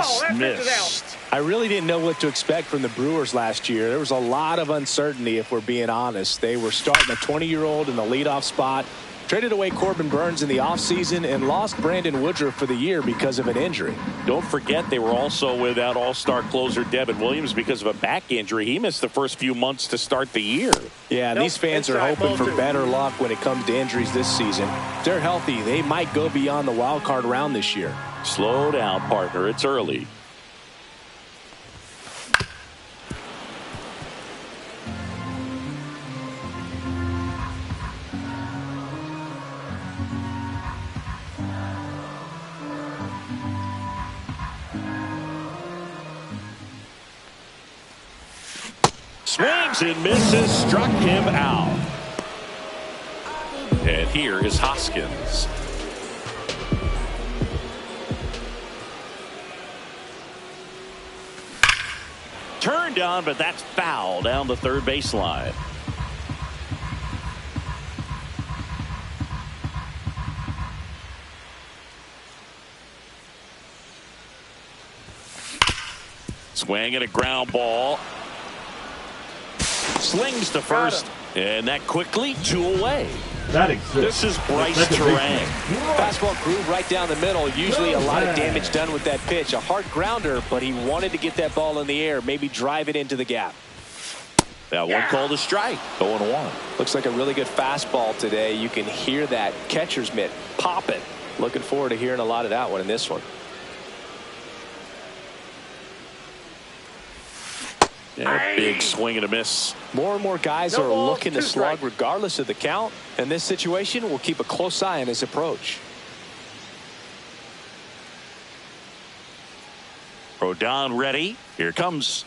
just missed. I really didn't know what to expect from the Brewers last year. There was a lot of uncertainty, if we're being honest. They were starting a 20-year-old in the leadoff spot, traded away Corbin Burns in the offseason, and lost Brandon Woodruff for the year because of an injury. Don't forget they were also without all-star closer Devin Williams because of a back injury. He missed the first few months to start the year. Yeah, these fans are hoping for better luck when it comes to injuries this season. If they're healthy, they might go beyond the wild card round this year. Slow down, partner. It's early. Swings and misses, struck him out. And here is Hoskins. Turned on, but that's foul down the third baseline. Swing and a ground ball. Slings to first, and that quickly 2 away. That exists. This is Bryce Terang. Fastball groove right down the middle. Usually a lot of damage done with that pitch. A hard grounder, but he wanted to get that ball in the air, maybe drive it into the gap. That one called a strike. 0-1. Looks like a really good fastball today. You can hear that catcher's mitt popping. Looking forward to hearing a lot of that one in this one. Yeah, big swing and a miss. More and more guys are looking to slug regardless of the count. In this situation, we'll keep a close eye on his approach. Rodon ready. Here comes.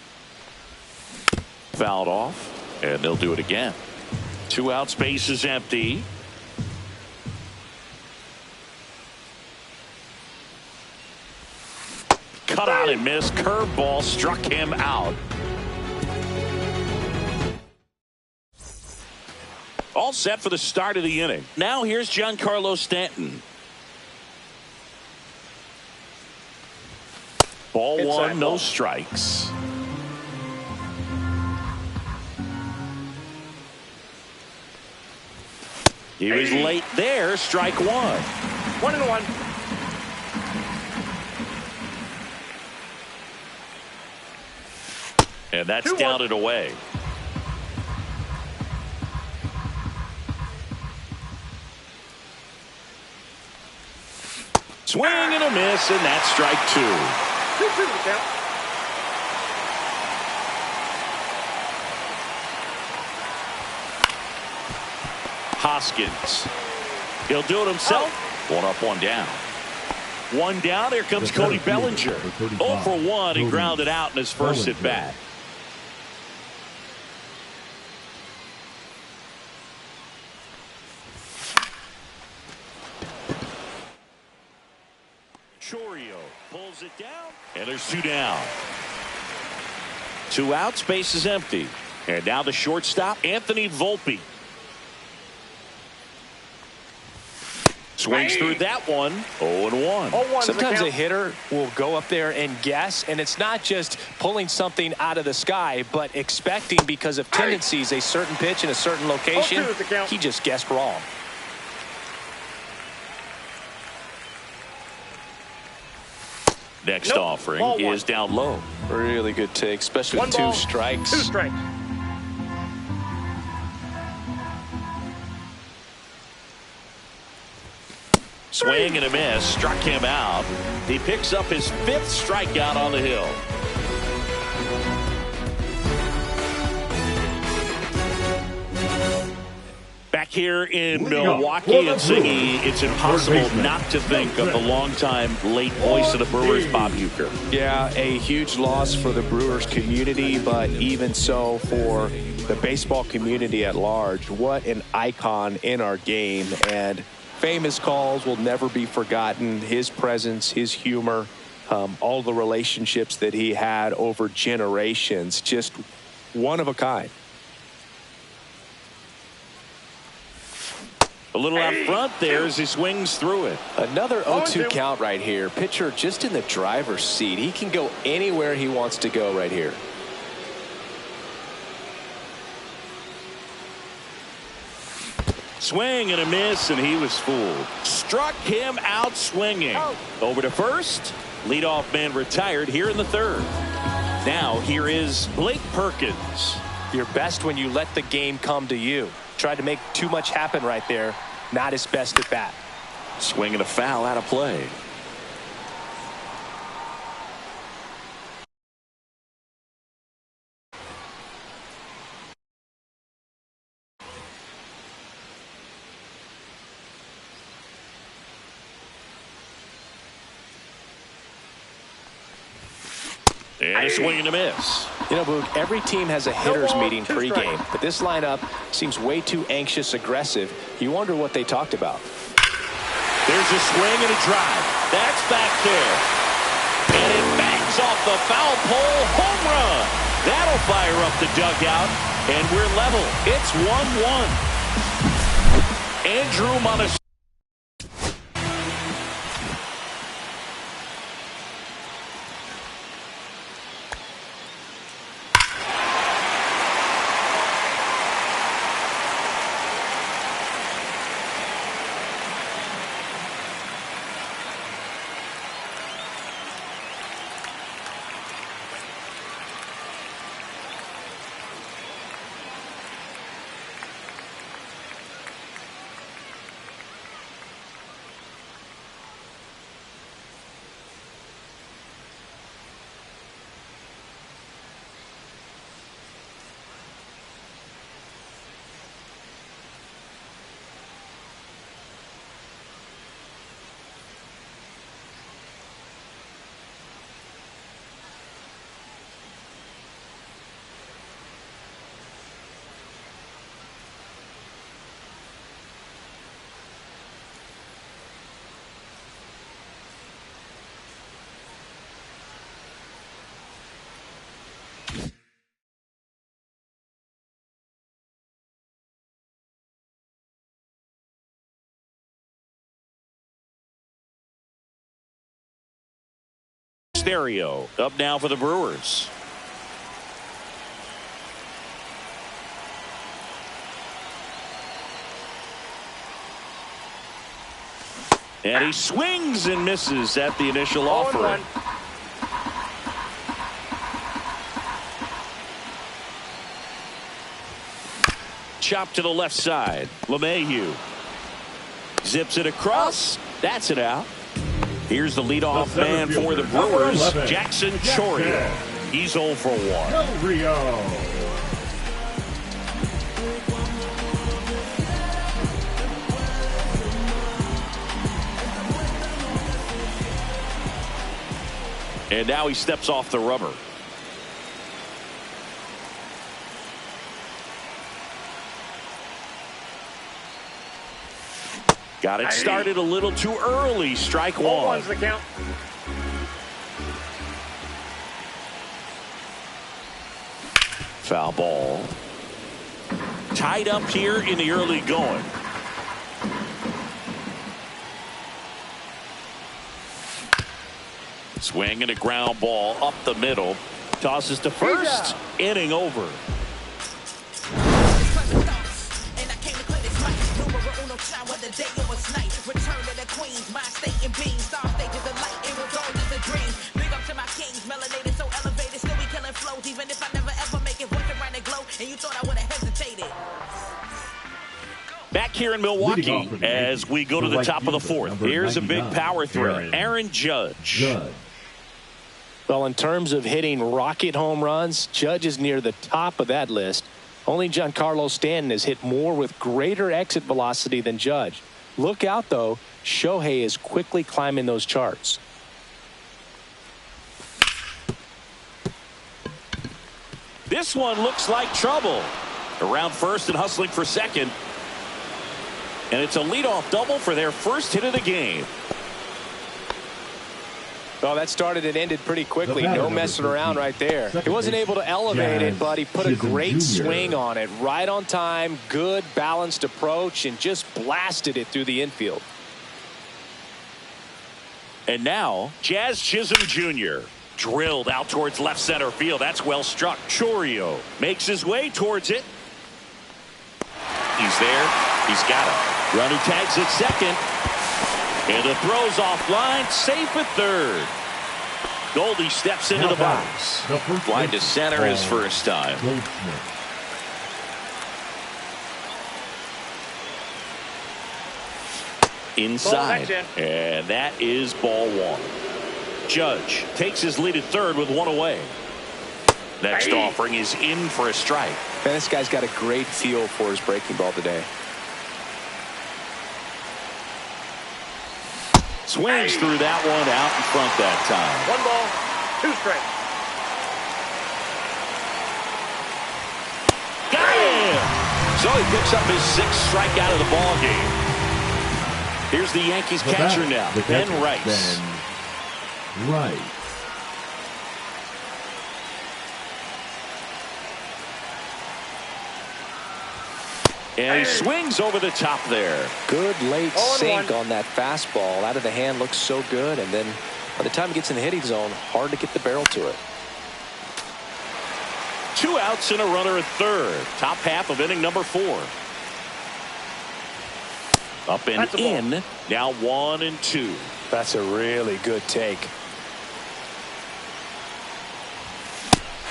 Fouled off, and they'll do it again. 2 out, space is empty. Cut out and missed. Curveball struck him out. All set for the start of the inning. Now here's Giancarlo Stanton. Ball one, no strikes. He was late there. Strike one. 1-1. And that's down and away. Swing and a miss, and that's strike 2. 2-2 the count. Hoskins. He'll do it himself. 1 up, 1 down. 1 down. Here comes Cody Bellinger. 0 for 1. He grounded out in his first at bat. Chorio pulls it down, and there's 2 down. 2 out, space is empty. And now the shortstop, Anthony Volpe. Swings through that one. 0-1. Sometimes a hitter will go up there and guess, and it's not just pulling something out of the sky, but expecting because of tendencies a certain pitch in a certain location. He just guessed wrong. Next offering is down low. Really good take, especially with 2 strikes. 2 strikes. Swing and a miss, struck him out. He picks up his 5th strikeout on the hill. Back here in Milwaukee and Ziggy, it's impossible not to think of the longtime late voice of the Brewers, Bob Uecker. Yeah, a huge loss for the Brewers community, but even so for the baseball community at large. What an icon in our game, and famous calls will never be forgotten. His presence, his humor, all the relationships that he had over generations, just one of a kind. A little out front there as he swings through it. Another 0-2 count right here. Pitcher just in the driver's seat. He can go anywhere he wants to go right here. Swing and a miss, and he was fooled. Struck him out swinging. Over to first. Leadoff man retired here in the third. Now here is Blake Perkins. You're best when you let the game come to you. Tried to make too much happen right there. Not his best at bat. Swing and a foul out of play. And a swing and a miss. You know, Boog, every team has a hitters meeting pregame, but this lineup seems way too anxious, aggressive. You wonder what they talked about. There's a swing and a drive. That's back there. And it bangs off the foul pole. Home run. That'll fire up the dugout. And we're level. It's 1-1. Andrew Monasterio. Up now for the Brewers. And he swings and misses at the initial offer. Chop to the left side. LeMahieu zips it across. That's it out. Here's the leadoff man for the Brewers, Jackson Chourio. He's 0 for 1. Rio. And now he steps off the rubber. Got it started a little too early. Strike one. One's the count. Foul ball. Tied up here in the early going. Swing and a ground ball up the middle. Tosses to first. Inning over. Back here in Milwaukee as we go to the top of the fourth. Here's a big power threat. Aaron Judge. Well, in terms of hitting rocket home runs, Judge is near the top of that list. Only Giancarlo Stanton has hit more with greater exit velocity than Judge. Look out, though. Shohei is quickly climbing those charts. This one looks like trouble. Around first and hustling for second. And it's a leadoff double for their first hit of the game. Well, that started and ended pretty quickly. No messing around right there. He wasn't able to elevate it, but he put a great swing on it. Right on time, good balanced approach, and just blasted it through the infield. And now, Jazz Chisholm Jr. drilled out towards left center field. That's well struck. Chourio makes his way towards it. He's there. He's got it. Runner tags at second. And the throw's offline. Safe at third. Goldie steps into the box. Fly to center his first time. Inside. And that is ball one. Judge takes his lead at third with one away. Next offering is in for a strike. Man, this guy's got a great feel for his breaking ball today. Swings through that one out in front that time. 1 ball, 2 strikes. Got him! So he picks up his 6th strikeout of the ball game. Here's the Yankees catcher now, Ben Rice. And he swings over the top there. Good late sink on that fastball. Out of the hand, looks so good. And then by the time he gets in the hitting zone, hard to get the barrel to it. 2 outs and a runner at third. Top half of inning number 4. Up and in. Now 1 and 2. That's a really good take.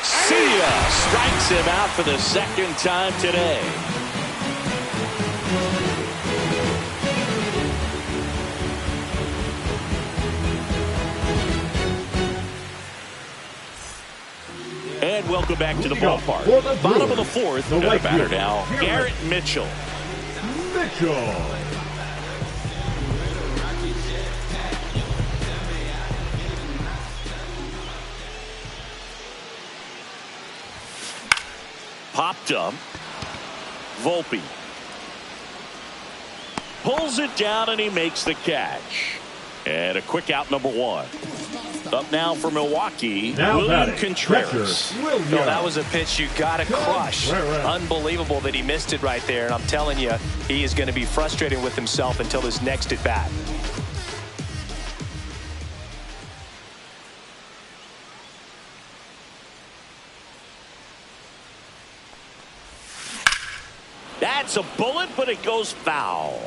See ya! Strikes him out for the 2nd time today. And welcome back to the ballpark. Bottom of the 4th. And the batter now, Garrett Mitchell. Popped up. Volpe pulls it down and he makes the catch. And a quick out, number 1. Up now for Milwaukee, William Contreras. No, that was a pitch you got to crush. Unbelievable that he missed it right there. And I'm telling you, he is going to be frustrated with himself until his next at bat. That's a bullet, but it goes foul.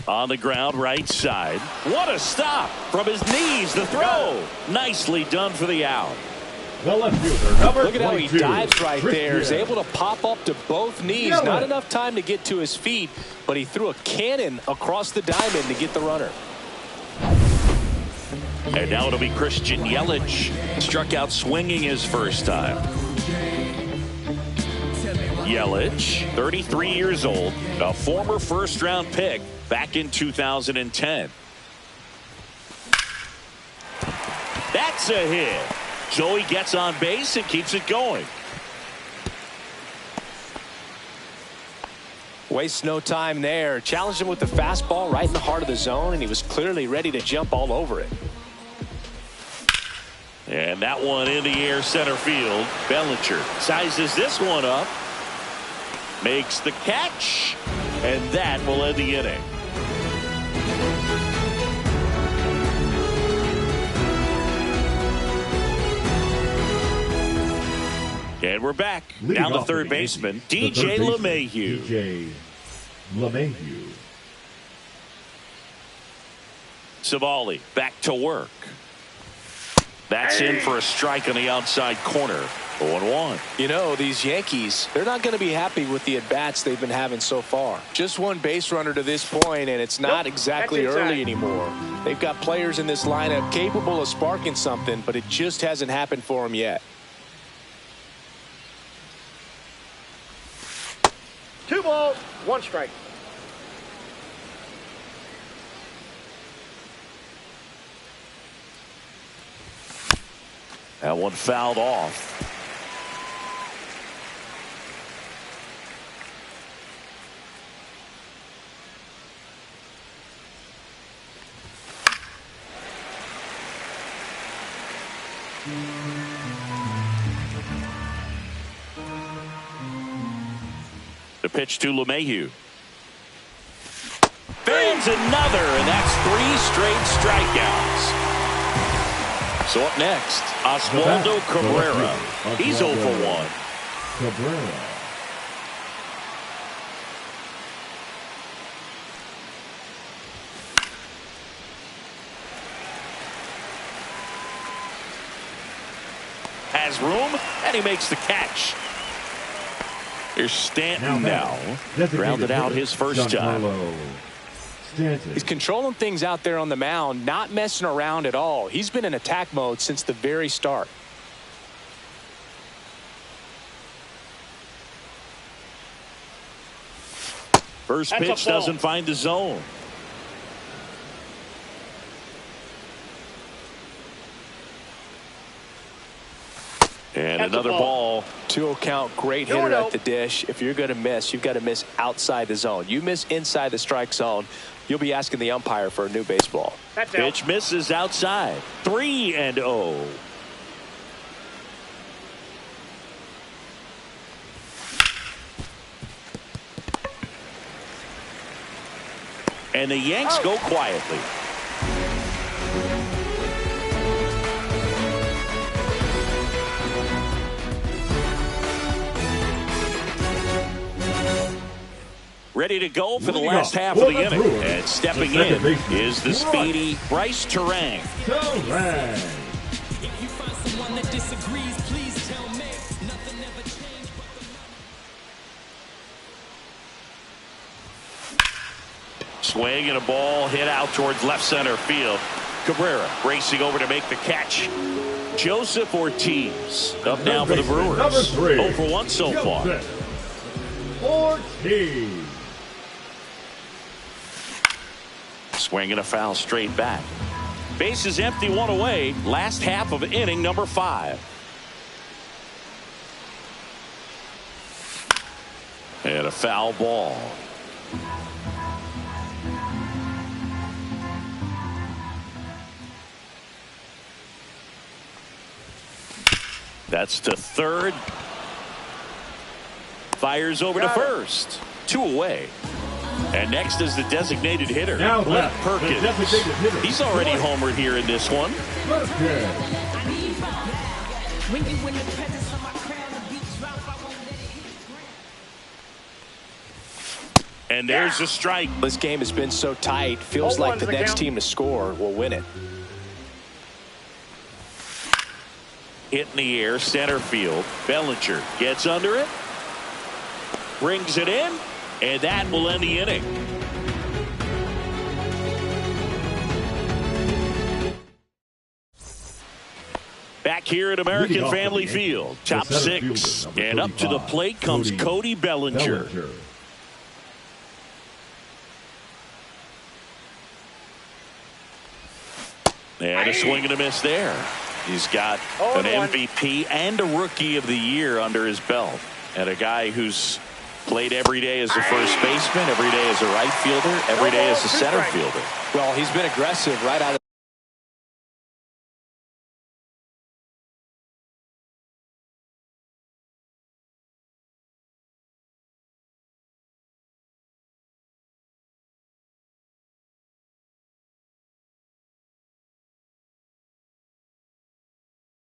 On the ground, right side. What a stop from his knees. The throw. Nicely done for the out. The left fielder, number Look at how he dives right there. He's able to pop up to both knees. Not enough time to get to his feet, but he threw a cannon across the diamond to get the runner. And now it'll be Christian Yelich. Struck out swinging his first time. Yelich, 33 years old, a former first-round pick back in 2010. That's a hit. So he gets on base and keeps it going. Wastes no time there. Challenged him with the fastball right in the heart of the zone, and he was clearly ready to jump all over it. And that one in the air center field. Bellinger sizes this one up. Makes the catch. And that will end the inning. And we're back. Now the third baseman, DJ LeMahieu. DJ LeMahieu. Savali back to work. That's in for a strike on the outside corner. 0-1. You know, these Yankees, they're not going to be happy with the at-bats they've been having so far. Just one base runner to this point, and it's not exactly early anymore. They've got players in this lineup capable of sparking something, but it just hasn't happened for them yet. 2 balls, 1 strike. That one fouled off. The pitch to LeMahieu. Fans another, and that's 3 straight strikeouts. So up next, Oswaldo Cabrera. He's 0 for 1. Cabrera. Has room, and he makes the catch. Here's Stanton now. Grounded out his first time. He's controlling things out there on the mound, not messing around at all. He's been in attack mode since the very start. First pitch doesn't find the zone. And another ball. 2-0 count, great hitter at the dish. If you're going to miss, you've got to miss outside the zone. You miss inside the strike zone, you'll be asking the umpire for a new baseball. Pitch misses outside. 3-0. And the Yanks go quietly. Ready to go for the last half of the inning. And stepping in is the speedy Bryce Terang. Swing and a ball hit out towards left center field. Cabrera racing over to make the catch. Joseph Ortiz up now for the Brewers. 0 for 1 so far. Ortiz. Swing and a foul straight back. Bases empty, 1 away. Last half of inning number 5. And a foul ball. That's to third. Fires over to first. 2 away. And next is the designated hitter, Blake Perkins. He's already homered here in this one. And there's a strike. This game has been so tight. Feels like the next team to score will win it. Hit in the air, center field. Bellinger gets under it. Brings it in. And that will end the inning. Back here at American Family Field. Top 6. And up to the plate comes Cody Bellinger. And a swing and a miss there. He's got an MVP and a Rookie of the Year under his belt. And a guy who's played every day as a first baseman, every day as a right fielder, every day as a center fielder. Well, he's been aggressive right out of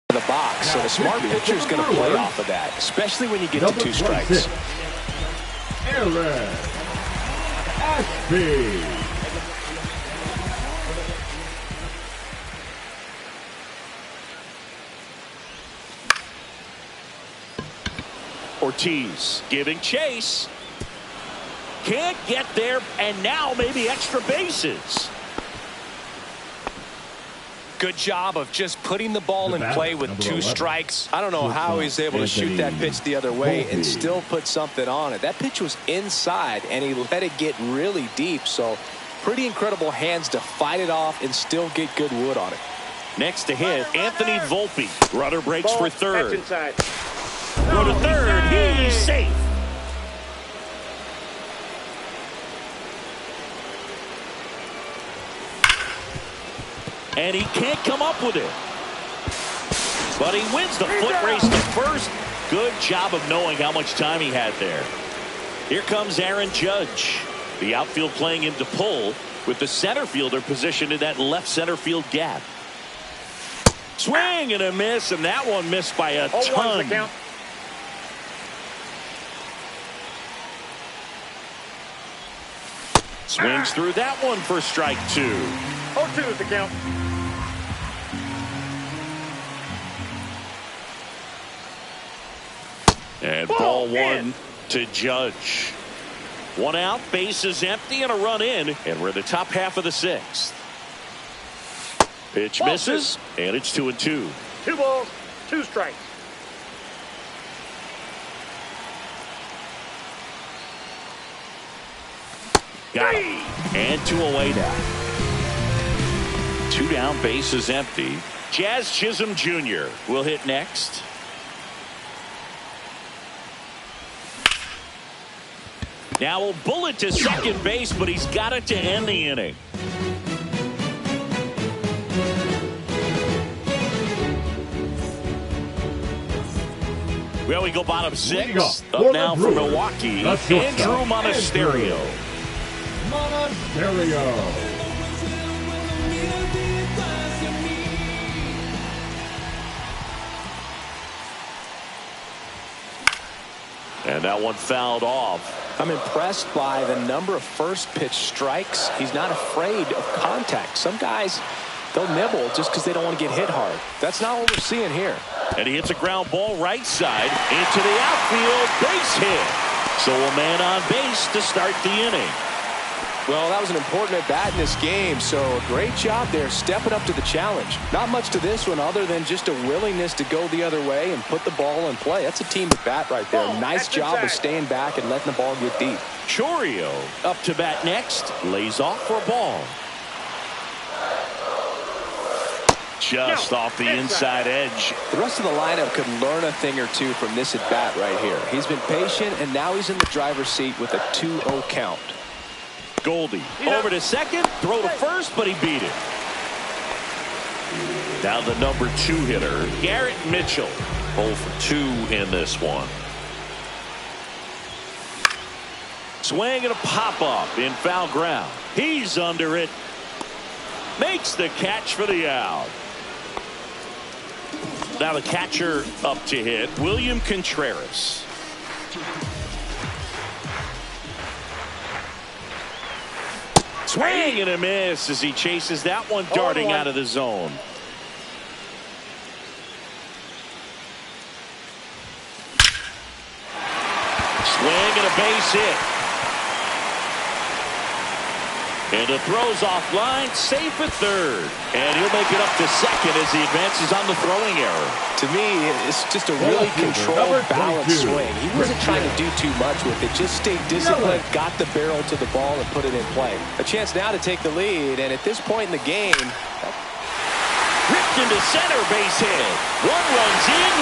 the box. So the smart pitcher is going to play off of that, especially when you get to 2 strikes. Ortiz giving chase. Can't get there, and now maybe extra bases. Good job of just putting the ball in play with 2 strikes. I don't know how he's able to shoot that pitch the other way and still put something on it. That pitch was inside, and he let it get really deep. So pretty incredible hands to fight it off and still get good wood on it. Next to hit, Anthony Volpe. Runner breaks Ball, for third. inside. Go to third. He's safe. And he can't come up with it. But he wins the foot race to first. Good job of knowing how much time he had there. Here comes Aaron Judge. The outfield playing him to pull with the center fielder positioned in that left center field gap. Swing and a miss, and that one missed by a ton. Swings through that one for strike 2. 0-2 is the count. And ball one to Judge. One out, base is empty, and a run in, and we're in the top half of the 6th. Pitch misses, and it's 2-2. 2 balls, 2 strikes. Got him. And 2 away now. 2 down, base is empty. Jazz Chisholm Jr. will hit next. Now a bullet to second base, but he's got it to end the inning. Well, we go bottom 6. Up now for Milwaukee, Andrew Monasterio. And that one fouled off. I'm impressed by the number of first pitch strikes. He's not afraid of contact. Some guys, they'll nibble just because they don't want to get hit hard. That's not what we're seeing here. And he hits a ground ball right side into the outfield. Base hit. So a man on base to start the inning. Well, that was an important at bat in this game, so a great job there stepping up to the challenge. Not much to this one other than just a willingness to go the other way and put the ball in play. That's a team at bat right there. Nice job of staying back and letting the ball get deep. Chourio up to bat next. Lays off for a ball. Just off the inside edge. The rest of the lineup could learn a thing or two from this at bat right here. He's been patient, and now he's in the driver's seat with a 2-0 count. Goldie over to second, throw to first, but he beat it. Now the number 2 hitter, Garrett Mitchell. 0 for 2 in this one. Swing and a pop-up in foul ground. He's under it. Makes the catch for the out. Now the catcher up to hit, William Contreras. Swing and a miss as he chases that one darting out of the zone. Swing and a base hit. And the throw's offline, safe at third. And he'll make it up to second as he advances on the throwing error. To me, it's just a really controlled, balanced swing. He wasn't trying to do too much with it. Just stayed disciplined, got the barrel to the ball, and put it in play. A chance now to take the lead, and at this point in the game... Ripped into center, base hit. One runs in.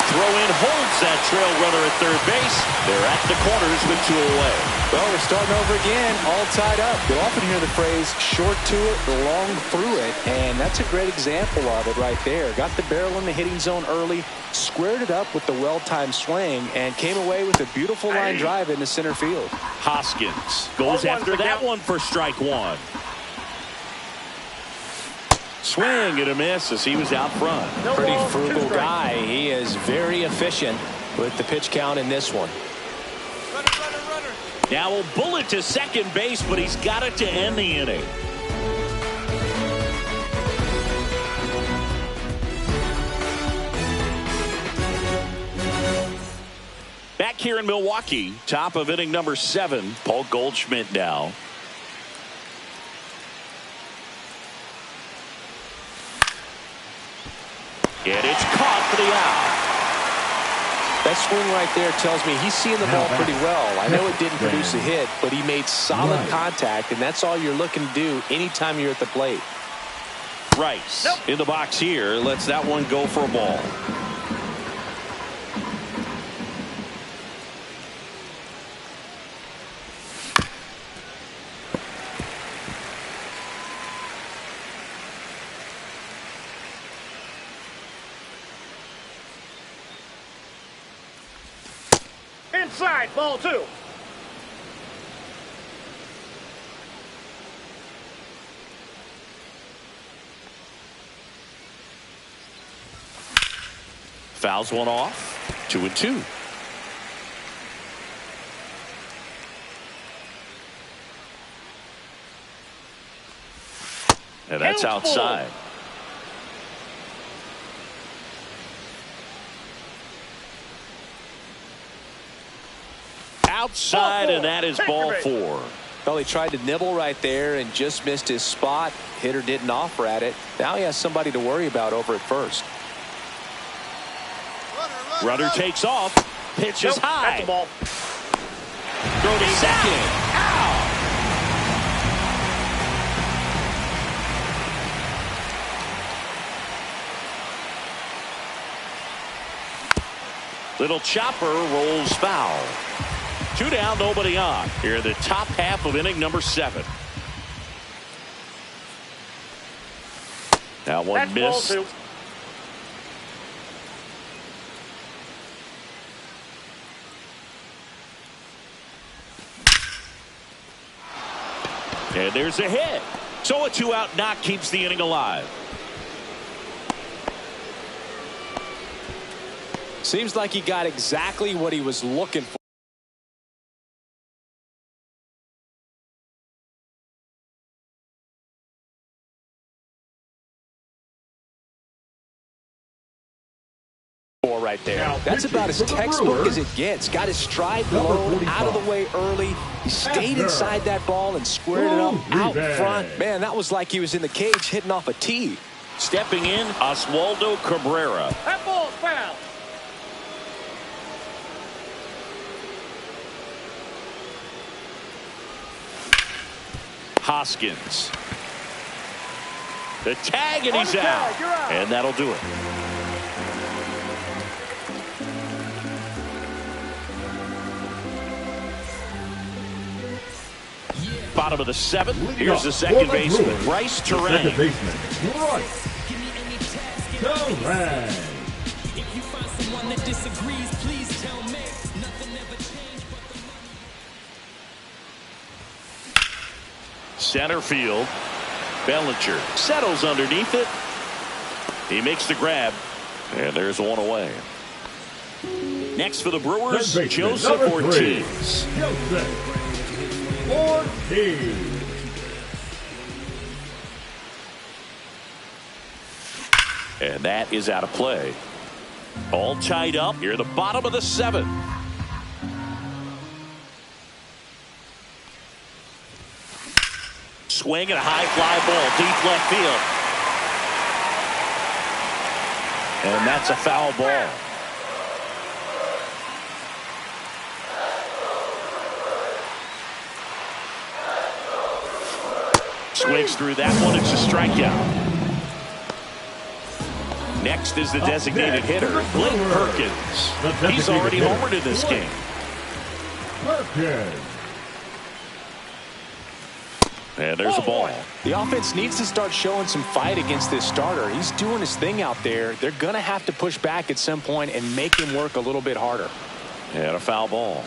Throw in holds that trail runner at third base. They're at the corners with 2 away. Well, we're starting over again, all tied up. You'll often hear the phrase, short to it, long through it, and that's a great example of it right there. Got the barrel in the hitting zone early, squared it up with the well-timed swing, and came away with a beautiful line drive into center field. Hoskins goes after that one for strike 1. Swing and a miss as he was out front. Pretty frugal guy. He is very efficient with the pitch count in this one. Now a bullet to second base, but he's got it to end the inning. Back here in Milwaukee, top of inning number 7, Paul Goldschmidt now. And it's caught for the out. That swing right there tells me he's seeing the ball pretty well. I know it didn't produce a hit, but he made solid contact, and that's all you're looking to do anytime you're at the plate. Rice Nope. in the box here lets that one go for a ball. Inside, ball 2. Fouls one off. 2-2. And that's Count outside. Outside, and that is ball 4. Well, he tried to nibble right there and just missed his spot. Hitter didn't offer at it. Now he has somebody to worry about over at first. Runner takes off. Pitch is Nope, high. that's a ball. Throw to second. Out. Little chopper rolls foul. 2 down, nobody on. Here in the top half of inning number 7. That one That's missed. ball 2. And there's a hit. So a 2-out knock keeps the inning alive. Seems like he got exactly what he was looking for. Right there. Now, That's about as pitching for the textbook Brewers, as it gets. Got his stride number low, 45. out of the way early. He stayed inside that ball and squared it up out Rivas. front. Man, that was like he was in the cage hitting off a tee. Stepping in, Oswaldo Cabrera. That ball's foul. Hoskins. The tag, and On he's the out. tag, you're out. And that'll do it. Bottom of the 7th. Here's the second baseman, Bryce Terang. Second baseman, Bryce Terang. If you find someone that disagrees, please tell me. Nothing ever changed but the Center field. Bellinger settles underneath it. He makes the grab. And there's one away. Next for the Brewers, Third baseman, Joseph number 3, Ortiz. Joseph Ortiz. And that is out of play. All tied up here at the bottom of the 7th. Swing and a high fly ball, deep left field. And that's a foul ball. Swings through that one. It's a strikeout. Next is the designated hitter, Blake Perkins. He's already homered in this game. Perkins. And there's a ball. The offense needs to start showing some fight against this starter. He's doing his thing out there. They're going to have to push back at some point and make him work a little bit harder. And a foul ball.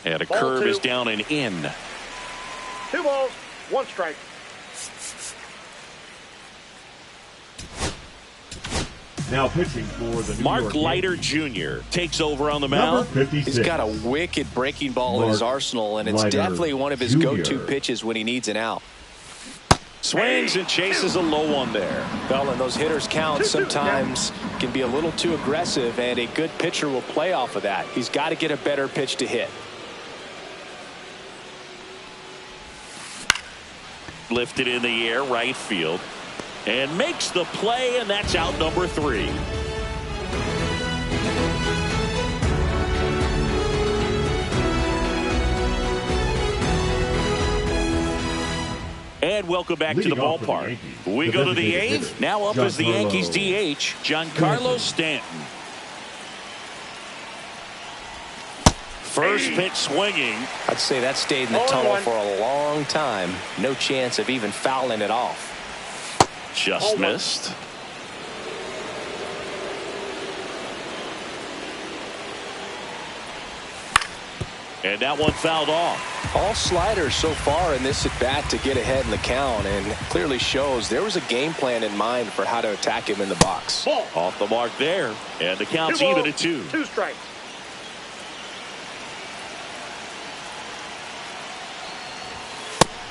And a Ball curve 2. is down and in. 2 balls, 1 strike. Now pitching for the New Mark York Leiter Yankees, Jr. takes over on the number mound. 56. He's got a wicked breaking ball in his Mark arsenal, and it's Leiter definitely one of his Jr. go-to pitches when he needs an out. Swings and chases a low one there. Well, and those hitters count sometimes can be a little too aggressive, and a good pitcher will play off of that. He's got to get a better pitch to hit. Lifted in the air, right field. And makes the play, and that's out number 3. And welcome back to the Leading off for the ballpark. Yankees, We the go to the designated eighth. hitter, Now up as the Yankees Giancarlo DH, Giancarlo Stanton. First pitch swinging. I'd say that stayed in the 0-1. tunnel for a long time. No chance of even fouling it off. Just 0-1. missed. And that one fouled off. All sliders so far in this at bat to get ahead in the count, and clearly shows there was a game plan in mind for how to attack him in the box. Ball. Off the mark there. And the count's 2 even balls, at 2. 2 strikes.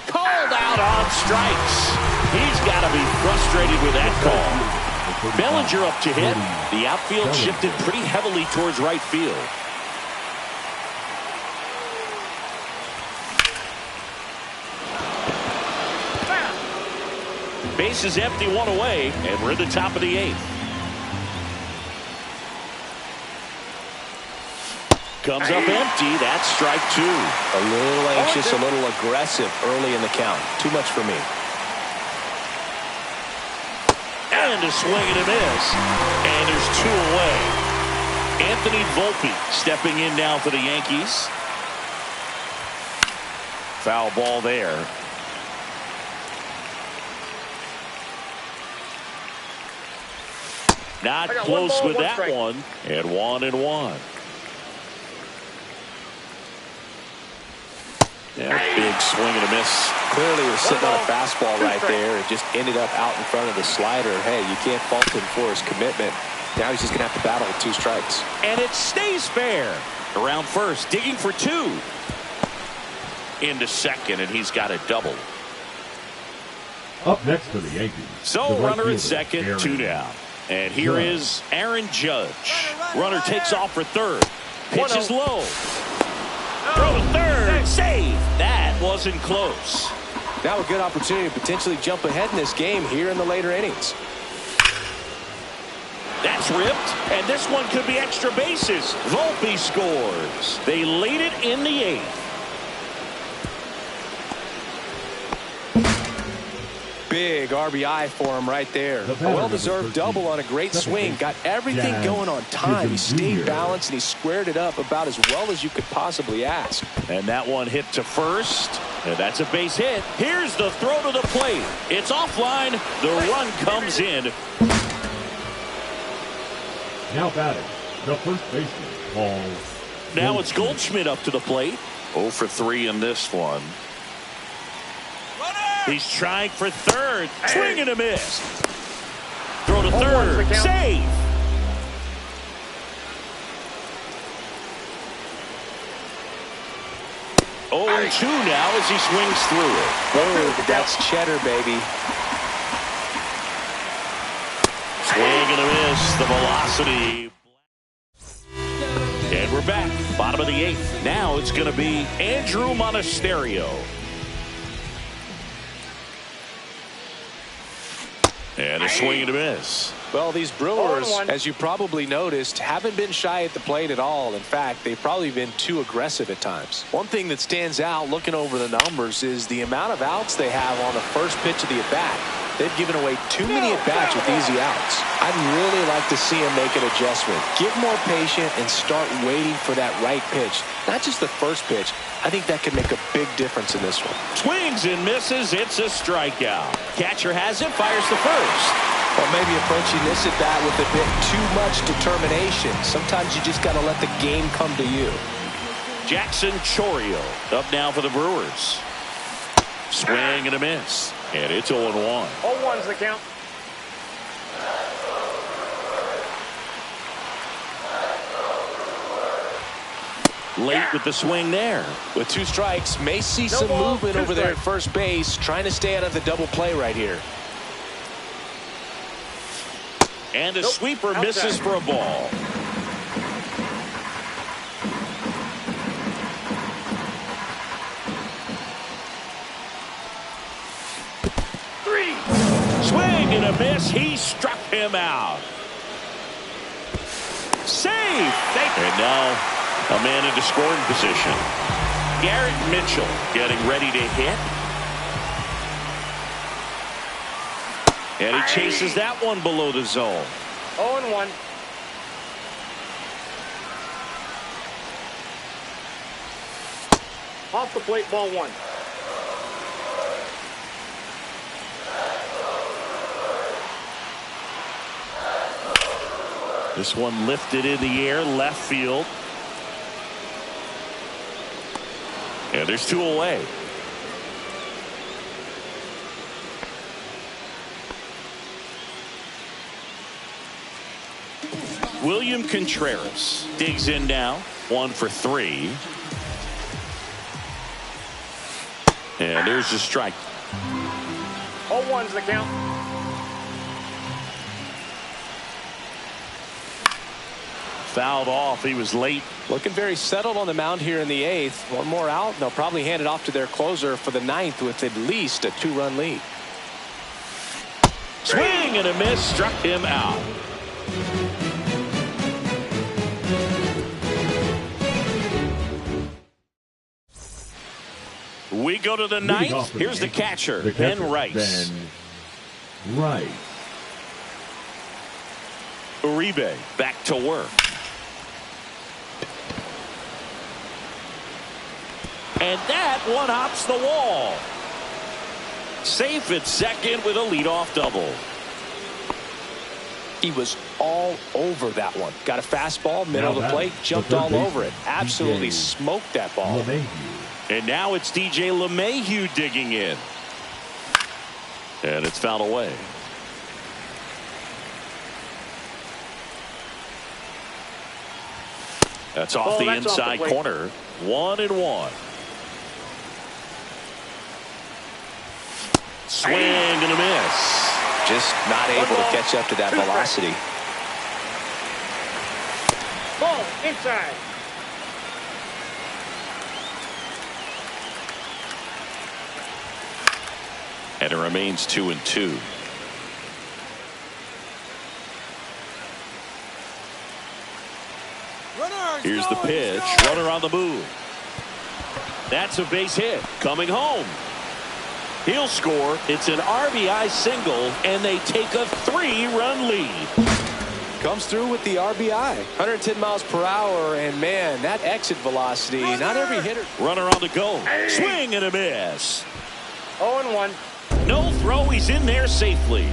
Called out on strikes. He's got to be frustrated with that call. Bellinger up to hit. The outfield shifted pretty heavily towards right field. Foul. Base is empty, 1 away, and we're at the top of the 8th. Comes up empty. That's strike 2. A little anxious, a little aggressive early in the count. Too much for me. And a swing and a miss. And there's 2 away. Anthony Volpe stepping in now for the Yankees. Foul ball there. Not I got close 1 ball, with 1 that strike. one. And 1-1. Yeah, big swing and a miss. Clearly was sitting on a 1 ball, fastball 2 right strikes. there. It just ended up out in front of the slider. Hey, you can't fault him for his commitment. Now he's just going to have to battle with 2 strikes. And it stays fair. Around first, digging for 2. Into second, and he's got a double. Up next for the Yankees. So the right runner fielder, at second, Aaron 2 down. And here Judge. is Aaron Judge. Runner takes off for third. Pitch is low. Throw to third. Save. That wasn't close. Now a good opportunity to potentially jump ahead in this game here in the later innings. That's ripped. And this one could be extra bases. Volpe scores. They lead it in the 8th. Big RBI for him right there. The A batter, well-deserved number 13, double on a great second swing. base, Got everything Jazz going on time. He Chisholm stayed Jr. balanced and he squared it up about as well as you could possibly ask. And that one hit to first. And that's a base hit. Here's the throw to the plate. It's offline. The run comes in. Now batting, the first baseman, Paul. Now it's Goldschmidt up to the plate. 0 for 3 in this one. He's trying for third. Swing and a miss. Throw to third. the count. Save. Oh, 2 now as he swings through it. Oh, that's cheddar, baby. Swing and a miss. The velocity. And we're back. Bottom of the 8th. Now it's going to be Andrew Monasterio. And a swing and a miss. Well, these Brewers, 0-1. as you probably noticed, haven't been shy at the plate at all. In fact, they've probably been too aggressive at times. One thing that stands out looking over the numbers is the amount of outs they have on the first pitch of the at-bat. They've given away too many at-bats with easy outs. I'd really like to see him make an adjustment. Get more patient and start waiting for that right pitch. Not just the first pitch. I think that could make a big difference in this one. Swings and misses. It's a strikeout. Catcher has it. Fires the first. Or maybe approaching this at bat with a bit too much determination. Sometimes you just got to let the game come to you. Jackson Chourio up now for the Brewers. Swing and a miss. And it's 0-1. 0-1's the count. Late with the swing there. With 2 strikes, may see some ball, movement 2 over there at strikes. first base, trying to stay out of the double play right here. And a Nope. sweeper Outside. misses for a ball. Swing and a miss. He struck him out. Save. And now a man into scoring position. Garrett Mitchell getting ready to hit. And he chases that one below the zone. 0-1. Off the plate, ball 1. This one lifted in the air, left field. And there's 2 away. William Contreras digs in now. 1 for 3. And there's a strike. 0-1's the count. Fouled off. He was late. Looking very settled on the mound here in the 8th. One more out, and they'll probably hand it off to their closer for the 9th with at least a 2-run lead. Swing and a miss. Struck him out. We go to the 9th. Here's the catcher, Ben Rice. Ben Rice. Uribe back to work. And that one hops the wall. Safe at second with a leadoff double. He was all over that one. Got a fastball, middle of the plate, jumped all over it. Absolutely smoked that ball. And now it's DJ LeMahieu digging in. And it's fouled away. That's off the inside corner. 1-1. Swing and a miss. Just not able to catch up to that velocity. Ball inside. And it remains 2-2. Here's the pitch. Runner on the move. That's a base hit. Coming home. He'll score. It's an RBI single, and they take a 3-run lead. Comes through with the RBI. 110 miles per hour, and man, that exit velocity, not every hitter. Runner on the go. Swing and a miss. 0-1. No throw. He's in there safely.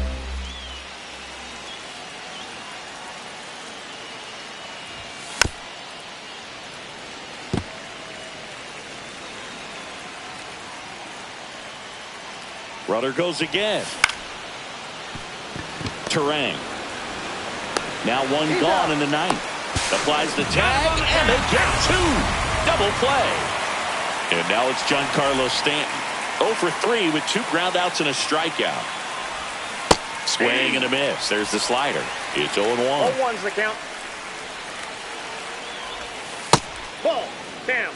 Runner goes again. Terang. Now one gone in the 9th. Applies the tag, and they get 2. Double play. And now it's Giancarlo Stanton. 0 for 3 with 2 groundouts and a strikeout. Swing and a miss. There's the slider. It's 0-1. 0-1's the count. Ball down.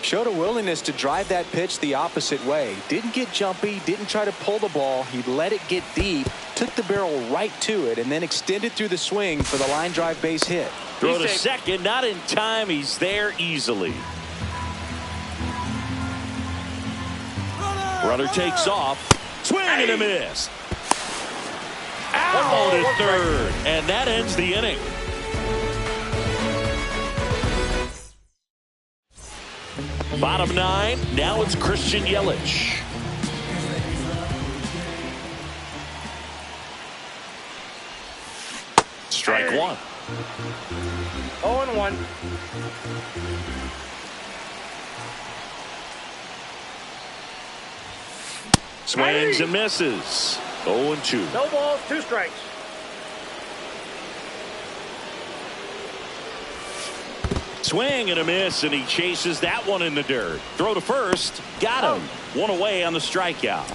Showed a willingness to drive that pitch the opposite way. Didn't get jumpy, didn't try to pull the ball. He let it get deep, took the barrel right to it, and then extended through the swing for the line drive base hit. Throw to second, not in time. He's there easily. Runner takes off. Swing and a miss. Out at third, and that ends the inning. Bottom 9, now it's Christian Yelich. Strike 1. 0-1. Swings and misses. 0-2. No balls, 2 strikes. Swing and a miss, and he chases that one in the dirt. Throw to first. Got him. 1 away on the strikeout.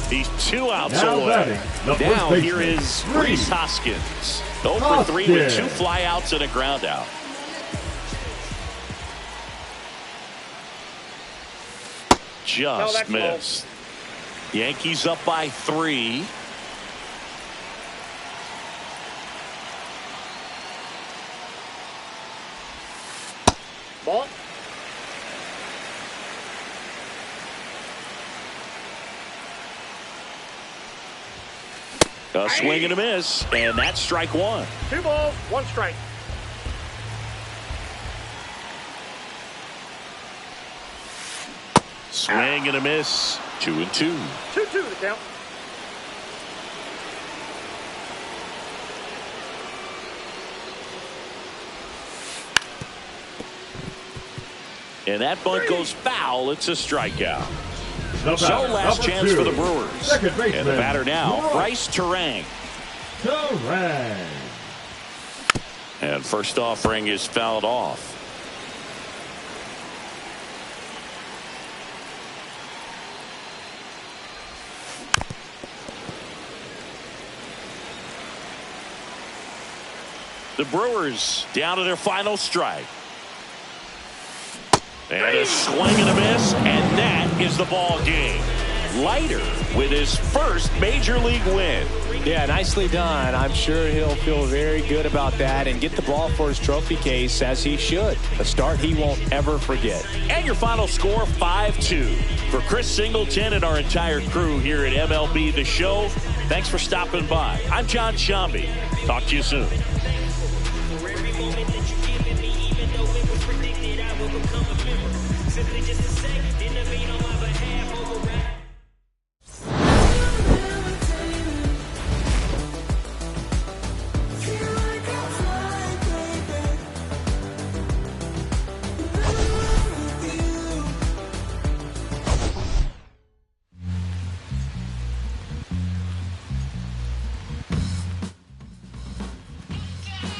He's 2 outs away. Now here is Rhys Hoskins. 0 for 3 with 2 flyouts and a ground out. Just missed. Yankees up by 3. Ball. A swing and a miss, and that's strike one. 2 balls, 1 strike. Swing and a miss. 2-2. 2-2 the count. And that bunt goes foul. It's a strikeout. So last chance for the Brewers. Second baseman, And the batter now, Bryce Terang. Terang. And first offering is fouled off. The Brewers down to their final strike. And a swing and a miss, and that is the ball game. Leiter with his first major league win. Yeah, nicely done. I'm sure he'll feel very good about that and get the ball for his trophy case, as he should. A start he won't ever forget. And your final score, 5-2. For Chris Singleton and our entire crew here at MLB The Show, thanks for stopping by. I'm John Shambi. Talk to you soon. For every moment that you given me, even though it was predicted, I will become a member. Simply just to